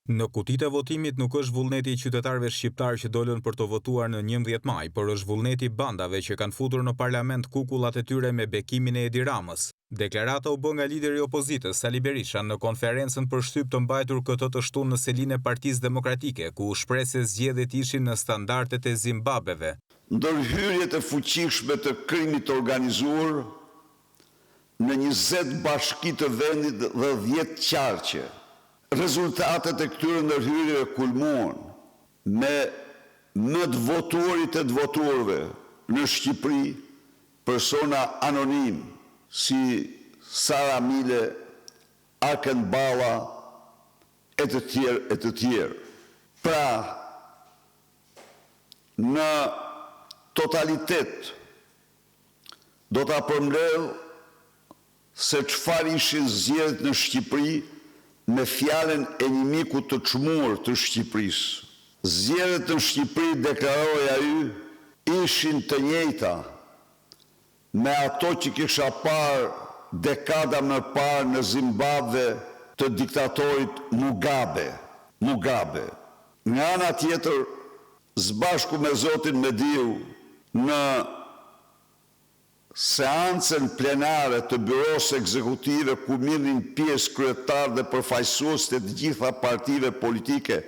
Në kutitë e votimit nuk është vullneti i qytetarëve shqiptar që dolën për të votuar në 11 maj, por është vullneti i bandave që kanë futur në parlament kukullat e tyre me bekimin e Edi Ramës. Deklarata u bë nga lideri i opozitës Sali Berisha në konferencën për shtyp të mbajtur këtë të shtunë në selinë e Partisë Demokratike, ku u shpreh se zgjedhjet ishin në standardet e Zimbabweve. Ndërhyrjet e fuqishme të krimit të organizuar në 20 bashki të vendit dhe 10 qarqe. Rezultatet e këtyre ndërhyrjeve kulmuan me më të votuarit e të votuarve në Shqipëri, persona anonim si Sara Mile, Arken Balla e të tjerë. Pra, në totalitet do ta përmbledh se çfarë ishin zgjedhjet në Shqipëri me fjalën e një miku të çmuar të Shqipërisë. Zgjedhjet në Shqipëri, deklaroi ai, ishin të njëjta me ato që kisha parë dekada më parë në Zimbabwe të diktatorit Mugabe. Nga ana tjetër, sbashku me zotin Mediu, në seancën plenare të byros ekzekutive ku mirnin pjesë kryetarë dhe përfaqësues të gjitha partive politike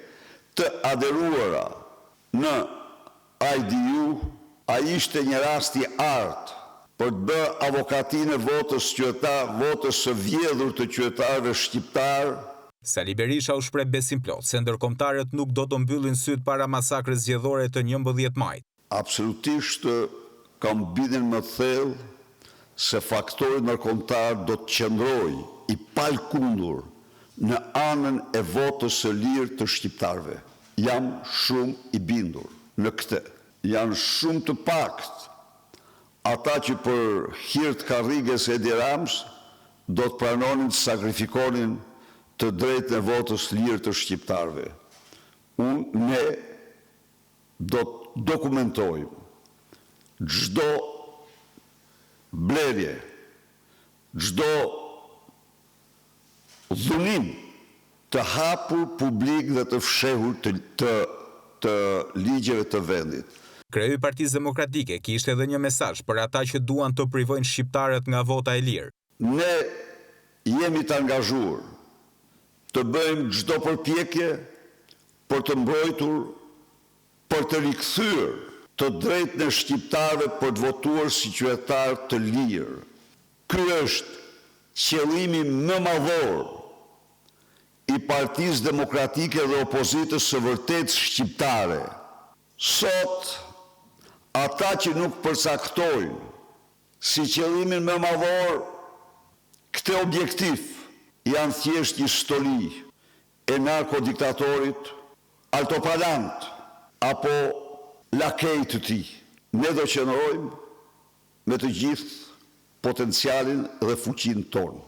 të aderuara në IDU, ai ishte një rast i artë për të bërë avokatinë e votës së vjedhur të qytetarëve shqiptar. Sali Berisha u shpreh besim plot se ndërkombëtarët nuk do të mbyllin syt para masakrës zgjedhore të 11 majit. Absolutisht kam bindjen më thellë se faktori ndërkombëtar do të qëndrojë i palkundur në anën e votës së lirë të shqiptarëve. Jam shumë i bindur në këtë. Janë shumë të pakët ata që për hir të karriges e Edi Ramës do të pranonin të sakrifikonin të drejtën e votës lirë të shqiptarëve. Ne do të dokumentojmë çdo blerje, çdo dhunim të hapur publik dhe të fshehur të ligjeve të vendit. Kreu i Partisë Demokratike kishte edhe një mesazh për ata që duan të privojnë shqiptarët nga vota e lirë. Ne jemi të angazhuar të bëjmë çdo përpjekje për të mbrojtur, për të rikthyer të drejtën e shqiptarëve për të votuar si qytetarë të lirë. Ky është qëllimi më madhor i Partisë Demokratike dhe opozitës së vërtetë shqiptare. Sot, ata që nuk përcaktojnë si qëllimin më madhor këtë objektiv, janë thjesht një stoli e narkodiktatorit, altoparlant apo lakej të tij. Ne do qëndrojmë me të gjithë potencialin dhe fuqinë tonë.